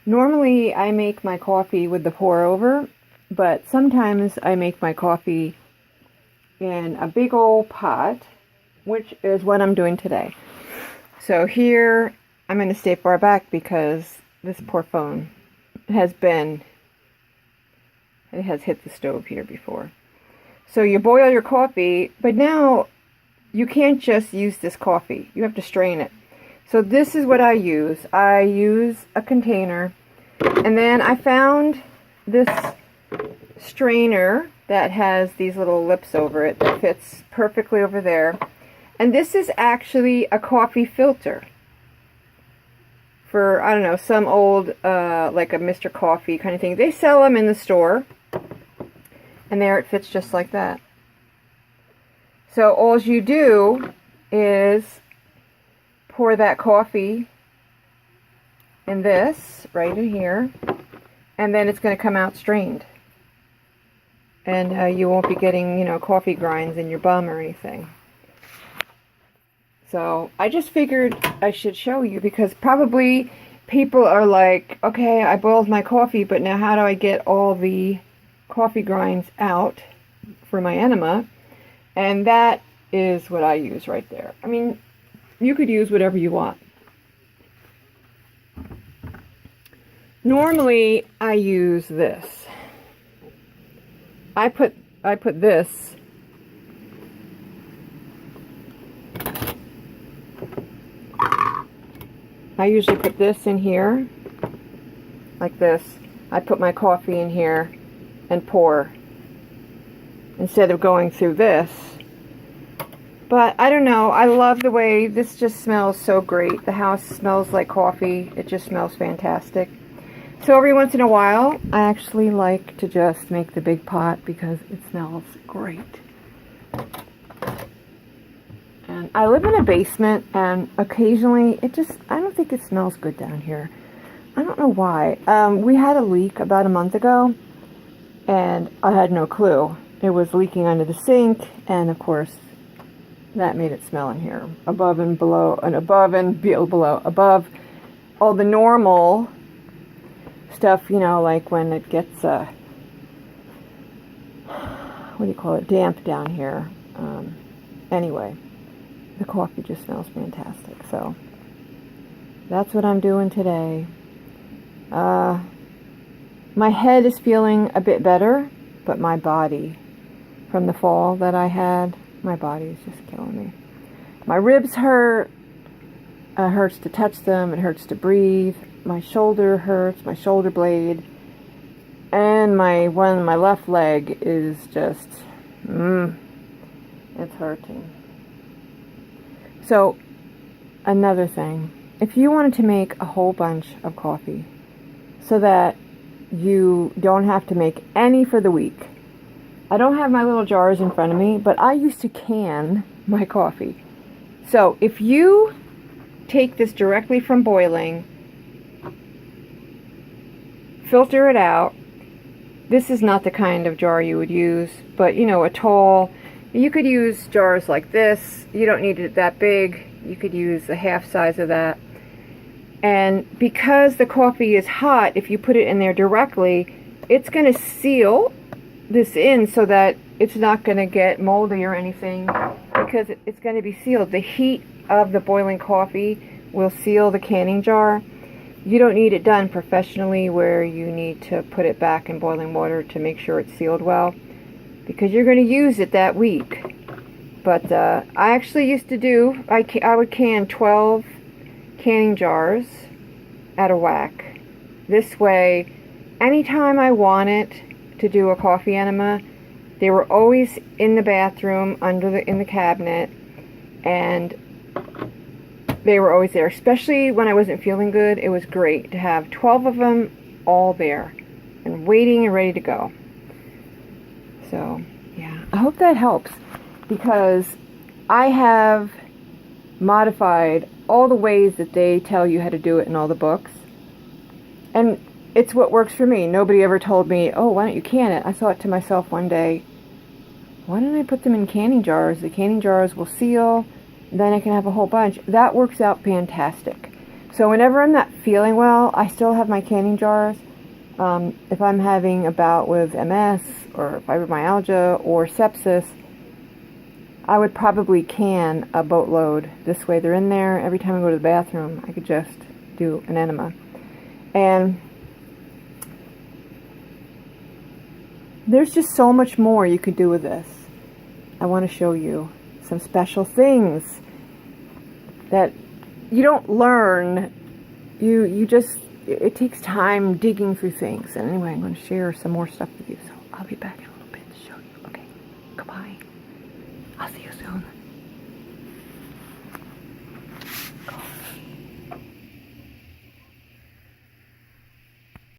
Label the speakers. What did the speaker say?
Speaker 1: Normally I make my coffee with the pour over, but sometimes I make my coffee in a big old pot, which is what I'm doing today. So here I'm going to stay far back because this poor phone has hit the stove here before. So you boil your coffee, but now you can't just use this coffee. You have to strain it. So this is what I use. I use a container, and then I found this strainer that has these little lips over it that fits perfectly over there. And this is actually a coffee filter for, I don't know, some old, like a Mr. Coffee kind of thing. They sell them in the store. And there it fits just like that. So all you do is pour that coffee in this, right in here, and then it's going to come out strained. And you won't be getting, coffee grinds in your bum or anything. So I just figured I should show you, because probably people are like, okay, I boiled my coffee, but now how do I get all the coffee grinds out for my enema? And that is what I use right there. I mean, you could use whatever you want. Normally I use this. I put this I usually put this in here like this. I put my coffee in here and pour instead of going through this. But I don't know, I love the way this just smells so great. The house smells like coffee. It just smells fantastic. So every once in a while I actually like to just make the big pot because it smells great. And I live in a basement, and occasionally I don't think it smells good down here. I don't know why. We had a leak about a month ago, and I had no clue. It was leaking under the sink, and of course, that made it smell in here. Above and below, and above and below. Above all the normal stuff, like when it gets, damp down here. Anyway, the coffee just smells fantastic. So, that's what I'm doing today. My head is feeling a bit better, but my body, from the fall that I had, my body is just killing me. My ribs hurt. It hurts to touch them. It hurts to breathe. My shoulder hurts, my shoulder blade. And my left leg is just, it's hurting. So, another thing. If you wanted to make a whole bunch of coffee so that you don't have to make any for the week. I don't have my little jars in front of me, but I used to can my coffee. So if you take this directly from boiling, filter it out. This is not the kind of jar you would use, but a tall, you could use jars like this. You don't need it that big. You could use the half size of that. And because the coffee is hot, if you put it in there directly, it's going to seal this in so that it's not going to get moldy or anything, because it's going to be sealed. The heat of the boiling coffee will seal the canning jar. You don't need it done professionally where you need to put it back in boiling water to make sure it's sealed well, because you're going to use it that week. But I actually used to do, I would can 12 canning jars at a whack. This way, anytime I wanted to do a coffee enema, they were always in the bathroom in the cabinet, and they were always there. Especially when I wasn't feeling good, it was great to have 12 of them all there and waiting and ready to go. So yeah, I hope that helps, because I have modified all the ways that they tell you how to do it in all the books, and it's what works for me. Nobody ever told me, oh, why don't you can it? I thought to myself one day, why don't I put them in canning jars? The canning jars will seal, then I can have a whole bunch. That works out fantastic. So whenever I'm not feeling well, I still have my canning jars. If I'm having a bout with MS or fibromyalgia or sepsis, I would probably can a boatload. This way they're in there. Every time I go to the bathroom, I could just do an enema. And there's just so much more you could do with this. I want to show you some special things that you don't learn. You just, it takes time digging through things. And anyway, I'm going to share some more stuff with you. So I'll be back in a little bit to show you. Okay, goodbye. I'll see you soon.